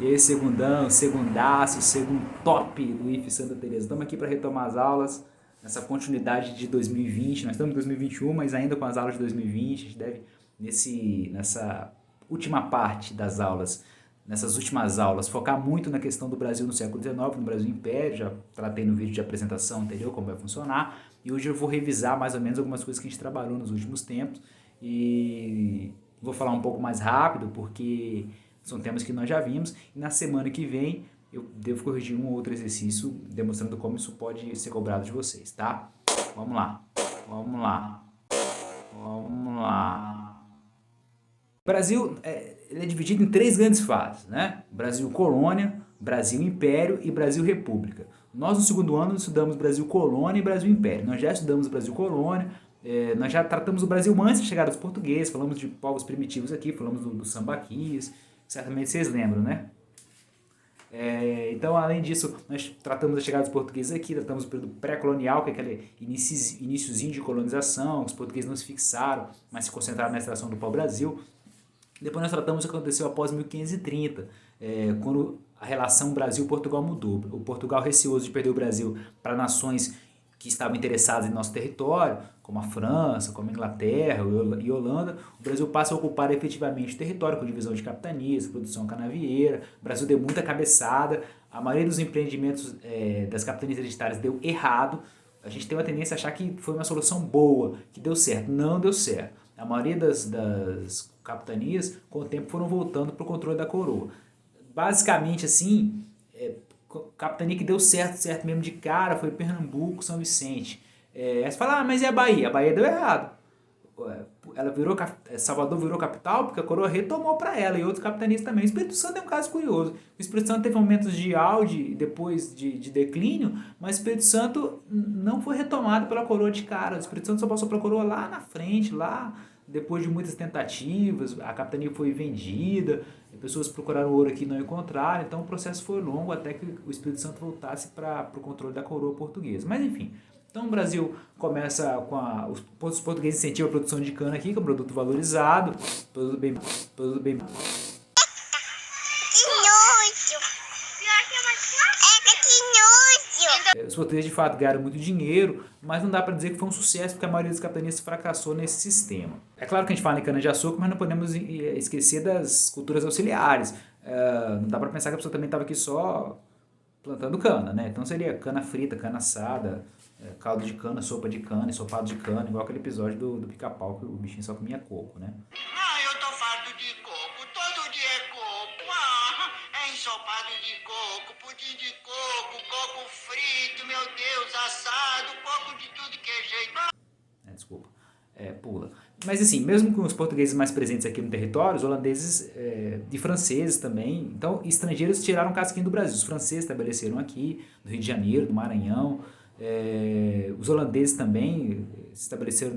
E aí, segundão, segundaço, segundo top do IF Santa Teresa. Estamos aqui para retomar as aulas, nessa continuidade de 2020. Nós estamos em 2021, mas ainda com as aulas de 2020. A gente deve, nessa última parte das aulas, nessas últimas aulas, focar muito na questão do Brasil no século XIX, no Brasil Império. Já tratei no vídeo de apresentação anterior como vai funcionar. E hoje eu vou revisar mais ou menos algumas coisas que a gente trabalhou nos últimos tempos. E vou falar um pouco mais rápido, porque são temas que nós já vimos, e na semana que vem eu devo corrigir um ou outro exercício demonstrando como isso pode ser cobrado de vocês, tá? Vamos lá, vamos lá, vamos lá. O Brasil ele é dividido em três grandes fases, né? Brasil Colônia, Brasil Império e Brasil República. Nós no segundo ano estudamos Brasil Colônia e Brasil Império. Nós já estudamos Brasil Colônia, nós já tratamos o Brasil antes de chegar aos portugueses, falamos de povos primitivos aqui, falamos do sambaquis, certamente vocês lembram, né? Então, além disso, nós tratamos da chegada dos portugueses aqui, tratamos do período pré-colonial, que é aquele iniciozinho de colonização, os portugueses não se fixaram, mas se concentraram na extração do pau-brasil. Depois nós tratamos o que aconteceu após 1530, quando a relação Brasil-Portugal mudou. O Portugal, receoso de perder o Brasil para nações que estavam interessadas em nosso território, como a França, como a Inglaterra e Holanda, o Brasil passa a ocupar efetivamente o território com divisão de capitanias, produção canavieira. O Brasil deu muita cabeçada, a maioria dos empreendimentos das capitanias hereditárias deu errado. A gente tem uma tendência a achar que foi uma solução boa, que deu certo. Não deu certo. A maioria das capitanias, com o tempo, foram voltando para o controle da coroa. Basicamente, assim, capitania que deu certo mesmo de cara foi Pernambuco, São Vicente. Aí você fala, mas e a Bahia? A Bahia deu errado. Salvador virou capital porque a coroa retomou para ela e outras capitanias também. O Espírito Santo é um caso curioso. O Espírito Santo teve momentos de auge e depois de declínio, mas o Espírito Santo não foi retomado pela coroa de cara. O Espírito Santo só passou para a coroa lá na frente, lá depois de muitas tentativas, a capitania foi vendida, pessoas procuraram ouro aqui e não encontraram, então o processo foi longo até que o Espírito Santo voltasse para o controle da coroa portuguesa. Mas enfim, então o Brasil começa com os portugueses incentivam a produção de cana aqui, que é um produto valorizado, produto bem os portugueses de fato ganharam muito dinheiro, mas não dá para dizer que foi um sucesso porque a maioria das capitanias fracassou nesse sistema. É claro que a gente fala em cana-de-açúcar, mas não podemos esquecer das culturas auxiliares. Não dá para pensar que a pessoa também estava aqui só plantando cana, né? Então seria cana frita, cana assada, caldo de cana, sopa de cana, ensopado de cana, igual aquele episódio do Pica-Pau que o bichinho só comia coco, né? Eu tô farto de coco, todo dia é coco. É ensopado de coco, pudim de coco, coco frito, meu Deus, assado, coco de tudo que é jeito. Desculpa, pula. Mas assim, mesmo com os portugueses mais presentes aqui no território, os holandeses e franceses também, então estrangeiros tiraram um casquinho do Brasil. Os franceses estabeleceram aqui, no Rio de Janeiro, no Maranhão, os holandeses também se estabeleceram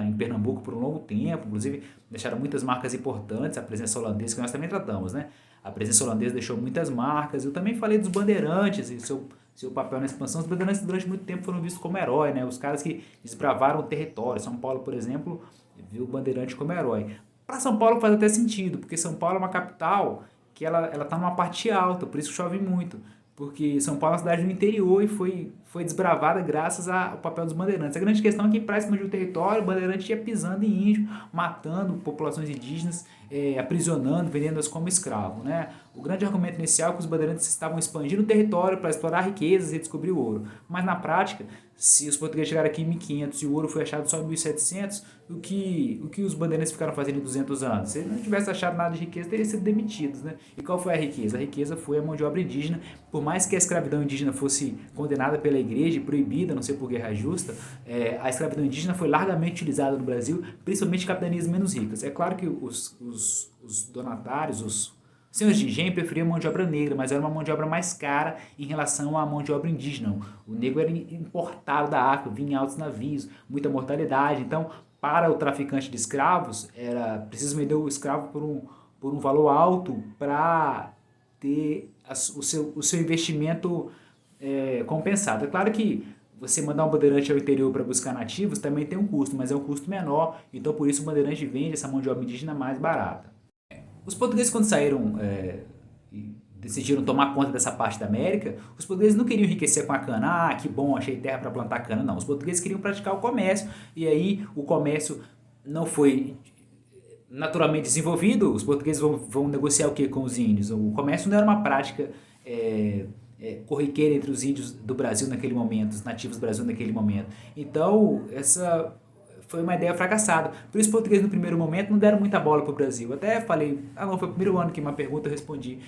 em Pernambuco por um longo tempo, inclusive deixaram muitas marcas importantes, a presença holandesa que nós também tratamos, né? A presença holandesa deixou muitas marcas. Eu também falei dos bandeirantes e seu papel na expansão. Os bandeirantes durante muito tempo foram vistos como herói, né? Os caras que desbravaram o território. São Paulo, por exemplo, viu o bandeirante como herói. Para São Paulo faz até sentido, porque São Paulo é uma capital que ela está numa parte alta, por isso chove muito. Porque São Paulo é uma cidade do interior e foi desbravada graças ao papel dos bandeirantes. A grande questão é que para expandir o território, o bandeirante ia pisando em índio, matando populações indígenas, aprisionando, vendendo-as como escravo, né? O grande argumento inicial é que os bandeirantes estavam expandindo o território para explorar riquezas e descobrir o ouro. Mas na prática, se os portugueses chegaram aqui em 1500 e o ouro foi achado só em 1700, o que os bandeirantes ficaram fazendo em 200 anos? Se não tivesse achado nada de riqueza, teriam sido demitidos, né? E qual foi a riqueza? A riqueza foi a mão de obra indígena. Por mais que a escravidão indígena fosse condenada pela igreja e proibida, a não ser por guerra justa, a escravidão indígena foi largamente utilizada no Brasil, principalmente em capitanias menos ricas. É claro que os donatários, os senhores de engenho preferiam mão de obra negra, mas era uma mão de obra mais cara em relação à mão de obra indígena. O negro era importado da África, vinha em altos navios, muita mortalidade. Então, para o traficante de escravos, era preciso vender o escravo por um valor alto para ter o seu investimento compensado. É claro que você mandar um bandeirante ao interior para buscar nativos também tem um custo, mas é um custo menor, então por isso o bandeirante vende essa mão de obra indígena mais barata. Os portugueses, quando saíram decidiram tomar conta dessa parte da América, os portugueses não queriam enriquecer com a cana. Ah, que bom, achei terra para plantar cana. Não, os portugueses queriam praticar o comércio, e aí o comércio não foi naturalmente desenvolvido. Os portugueses vão negociar o que com os índios? O comércio não era uma prática corriqueira entre os índios do Brasil naquele momento, os nativos do Brasil naquele momento. Então, essa foi uma ideia fracassada. Por isso, os portugueses no primeiro momento não deram muita bola para o Brasil. Até falei, não, foi o primeiro ano que uma pergunta eu respondi.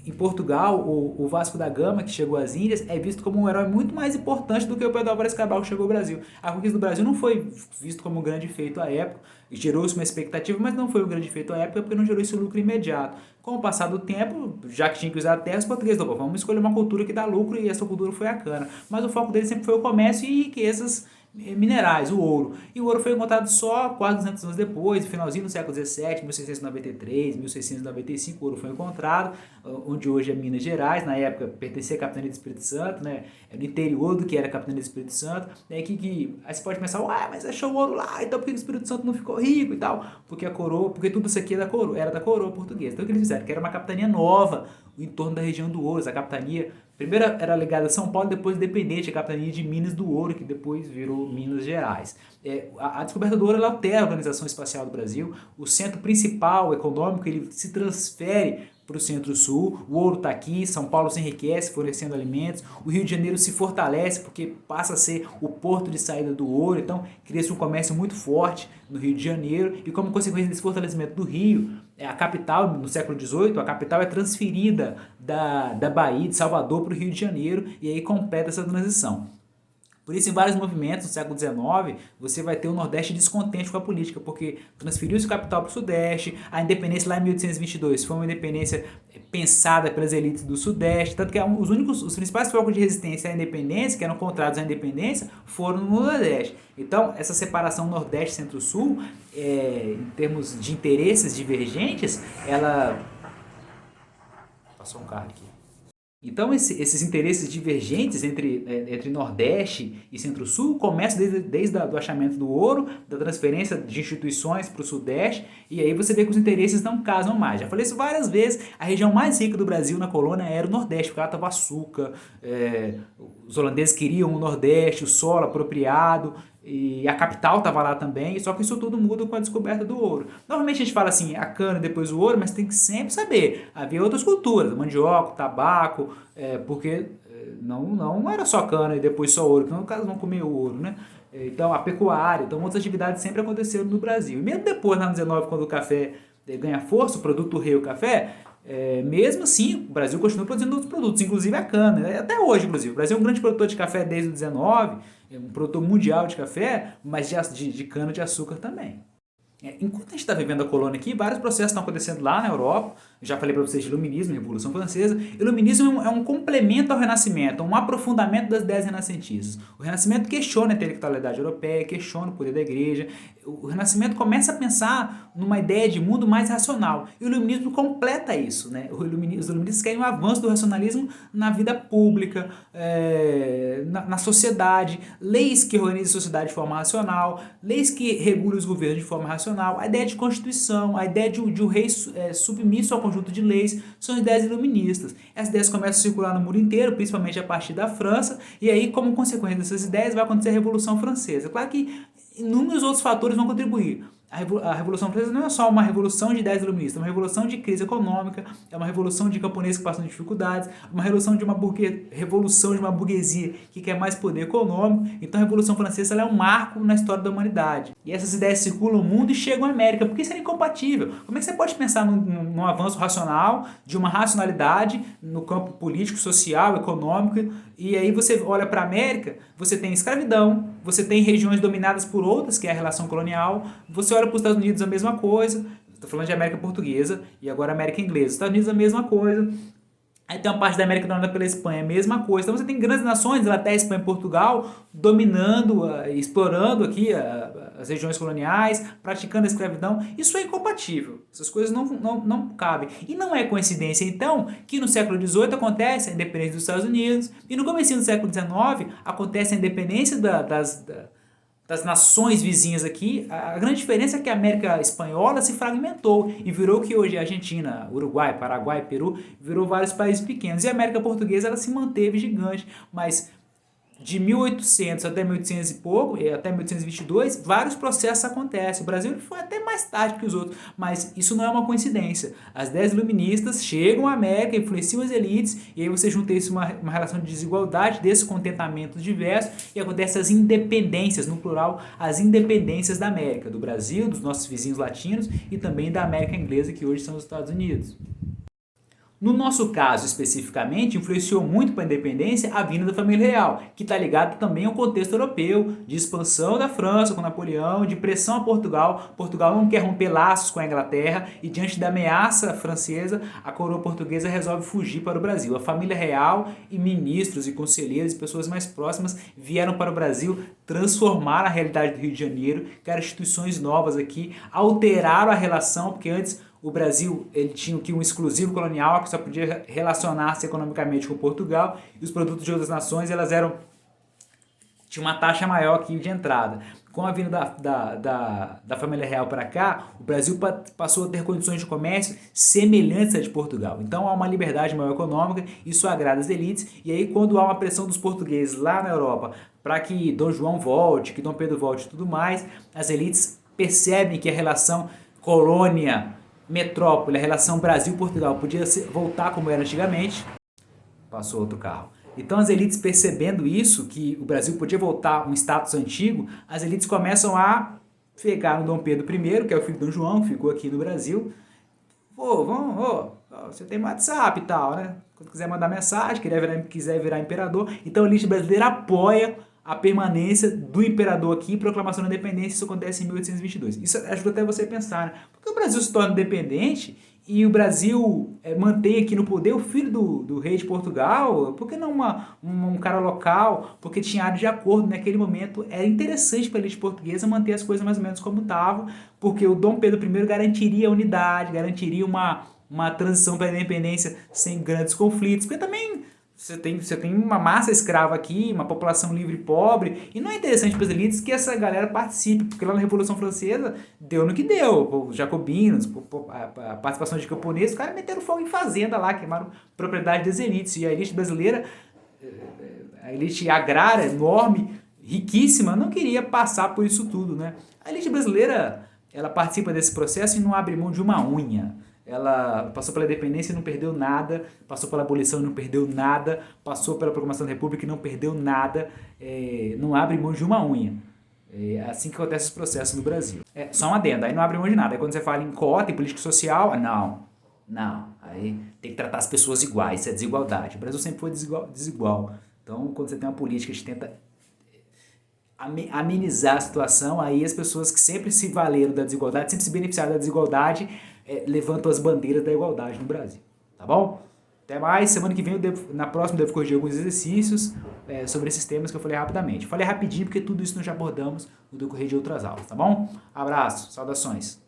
Em Portugal, o Vasco da Gama, que chegou às Índias, é visto como um herói muito mais importante do que o Pedro Álvares Cabral, que chegou ao Brasil. A conquista do Brasil não foi visto como um grande feito à época, gerou-se uma expectativa, mas não foi um grande feito à época porque não gerou esse lucro imediato. Com o passar do tempo, já que tinha que usar a terra, os portugueses, opa, vamos escolher uma cultura que dá lucro, e essa cultura foi a cana. Mas o foco dele sempre foi o comércio e riquezas minerais, o ouro. E o ouro foi encontrado só quase 200 anos depois, no finalzinho do século XVII, 1693, 1695, o ouro foi encontrado, onde hoje é Minas Gerais, na época pertencia à capitania do Espírito Santo, né? É no interior do que era a capitania do Espírito Santo. Aí você pode pensar, mas achou o ouro lá, então por que o Espírito Santo não ficou rico e tal? Porque a coroa, porque tudo isso aqui era da coroa portuguesa. Então o que eles fizeram? Que era uma capitania nova, em torno da região do ouro. A capitania, primeiro era ligada a São Paulo, depois independente, a capitania de Minas do Ouro, que depois virou Minas Gerais. A descoberta do ouro ela altera a organização espacial do Brasil. O centro principal econômico ele se transfere para o centro-sul, o ouro está aqui, São Paulo se enriquece fornecendo alimentos, o Rio de Janeiro se fortalece porque passa a ser o porto de saída do ouro, então cria-se um comércio muito forte no Rio de Janeiro, e como consequência desse fortalecimento do Rio, a capital, no século XVIII, a capital é transferida da Bahia, de Salvador, para o Rio de Janeiro, e aí completa essa transição. Por isso, em vários movimentos no século XIX, você vai ter o Nordeste descontente com a política, porque transferiu-se o capital para o Sudeste, a independência lá em 1822 foi uma independência pensada pelas elites do Sudeste, tanto que os principais focos de resistência à independência, que eram contrários à independência, foram no Nordeste. Então, essa separação Nordeste Centro-Sul, em termos de interesses divergentes, ela... Passou um carro aqui. Então, esses interesses divergentes entre Nordeste e Centro-Sul começam desde o achamento do ouro, da transferência de instituições para o Sudeste, e aí você vê que os interesses não casam mais. Já falei isso várias vezes, a região mais rica do Brasil na colônia era o Nordeste, porque lá estava açúcar, os holandeses queriam o Nordeste, o solo apropriado, e a capital estava lá também, só que isso tudo muda com a descoberta do ouro. Normalmente a gente fala assim, a cana e depois o ouro, mas tem que sempre saber, havia outras culturas, mandioca, tabaco, porque não era só cana e depois só ouro, porque no caso não comia ouro, né? Então a pecuária, então outras atividades sempre aconteceram no Brasil. E mesmo depois, no ano 19, quando o café ganha força, o produto rei, o café, mesmo assim, o Brasil continua produzindo outros produtos, inclusive a cana, até hoje, inclusive. O Brasil é um grande produtor de café desde o 19, um produtor mundial de café, mas de cana de açúcar também. Enquanto a gente está vivendo a colônia aqui, vários processos estão acontecendo lá na Europa. Eu já falei para vocês de Iluminismo, Revolução Francesa. Iluminismo é um complemento ao Renascimento, um aprofundamento das ideias renascentistas. O Renascimento questiona a intelectualidade europeia, questiona o poder da igreja. O Renascimento começa a pensar numa ideia de mundo mais racional. E o Iluminismo completa isso, né? Os iluministas querem um avanço do racionalismo na vida pública, na sociedade, leis que organizem a sociedade de forma racional, leis que regulem os governos de forma racional, a ideia de constituição, a ideia de um rei submisso ao conjunto de leis, são ideias iluministas. Essas ideias começam a circular no mundo inteiro, principalmente a partir da França, e aí, como consequência dessas ideias, vai acontecer a Revolução Francesa. Claro que inúmeros outros fatores vão contribuir. A Revolução Francesa não é só uma revolução de ideias iluministas, é uma revolução de crise econômica, é uma revolução de camponeses que passam dificuldades, uma revolução de uma burguesia que quer mais poder econômico. Então a Revolução Francesa ela é um marco na história da humanidade. E essas ideias circulam o mundo e chegam à América, porque isso é incompatível. Como é que você pode pensar num avanço racional, de uma racionalidade no campo político, social, econômico, e aí você olha para a América, você tem escravidão, você tem regiões dominadas por outras, que é a relação colonial, você olha para os Estados Unidos a mesma coisa, estou falando de América Portuguesa e agora América Inglesa, Estados Unidos a mesma coisa, aí tem uma parte da América dominada pela Espanha, a mesma coisa, então você tem grandes nações, Inglaterra, Espanha e Portugal, dominando, explorando aqui as regiões coloniais, praticando a escravidão. Isso é incompatível, essas coisas não cabem. E não é coincidência, então, que no século XVIII acontece a independência dos Estados Unidos, e no começo do século XIX acontece a independência das nações vizinhas aqui, a grande diferença é que a América Espanhola se fragmentou e virou o que hoje é Argentina, Uruguai, Paraguai, Peru, virou vários países pequenos. E a América Portuguesa ela se manteve gigante, mas de 1800 até 1800 e pouco, até 1822, vários processos acontecem. O Brasil foi até mais tarde que os outros, mas isso não é uma coincidência. As 10 iluministas chegam à América, influenciam as elites, e aí você junta isso uma relação de desigualdade, descontentamento diverso, e acontecem as independências, no plural, as independências da América, do Brasil, dos nossos vizinhos latinos, e também da América Inglesa, que hoje são os Estados Unidos. No nosso caso, especificamente, influenciou muito para a independência a vinda da família real, que está ligado também ao contexto europeu, de expansão da França com Napoleão, de pressão a Portugal. Portugal não quer romper laços com a Inglaterra e, diante da ameaça francesa, a coroa portuguesa resolve fugir para o Brasil. A família real e ministros e conselheiros e pessoas mais próximas vieram para o Brasil transformar a realidade do Rio de Janeiro, criar instituições novas aqui, alteraram a relação, porque antes o Brasil ele tinha aqui um exclusivo colonial que só podia relacionar-se economicamente com Portugal, e os produtos de outras nações tinham uma taxa maior aqui de entrada. Com a vinda da família real para cá, o Brasil passou a ter condições de comércio semelhantes à de Portugal. Então há uma liberdade maior econômica, isso agrada as elites, e aí quando há uma pressão dos portugueses lá na Europa para que Dom João volte, que Dom Pedro volte e tudo mais, as elites percebem que a relação colônia-metrópole, a relação Brasil-Portugal podia voltar como era antigamente. Passou outro carro. Então as elites percebendo isso, que o Brasil podia voltar a um status antigo, as elites começam a pegar no Dom Pedro I, que é o filho de Dom João, que ficou aqui no Brasil. Você tem WhatsApp e tal, né? Quando quiser mandar mensagem, quiser virar imperador. Então a elite brasileira apoia a permanência do imperador aqui, proclamação da independência. Isso acontece em 1822. Isso ajuda até você a pensar, né? Porque o Brasil se torna independente e o Brasil mantém aqui no poder o filho do rei de Portugal. Por que não um cara local? Porque tinha área de acordo naquele momento. Era interessante para a elite portuguesa manter as coisas mais ou menos como estavam, porque o Dom Pedro I garantiria a unidade, garantiria uma transição para a independência sem grandes conflitos, porque também você tem uma massa escrava aqui, uma população livre e pobre, e não é interessante para as elites que essa galera participe, porque lá na Revolução Francesa deu no que deu, os jacobinos, a participação de camponeses, os caras meteram fogo em fazenda lá, queimaram propriedade das elites, e a elite brasileira, a elite agrária enorme, riquíssima, não queria passar por isso tudo, né? A elite brasileira, ela participa desse processo e não abre mão de uma unha. Ela passou pela independência e não perdeu nada, passou pela abolição e não perdeu nada, passou pela proclamação da República e não perdeu nada, não abre mão de uma unha. É assim que acontece esse processo no Brasil. Só um adendo, aí não abre mão de nada. Aí quando você fala em cota, em política social, não, aí tem que tratar as pessoas iguais, isso é desigualdade. O Brasil sempre foi desigual. Então quando você tem uma política que tenta amenizar a situação, aí as pessoas que sempre se valeram da desigualdade, sempre se beneficiaram da desigualdade, levantam as bandeiras da igualdade no Brasil, tá bom? Até mais, semana que vem, na próxima eu devo corrigir alguns exercícios sobre esses temas que eu falei rapidamente. Falei rapidinho porque tudo isso nós já abordamos no decorrer de outras aulas, tá bom? Abraço, saudações.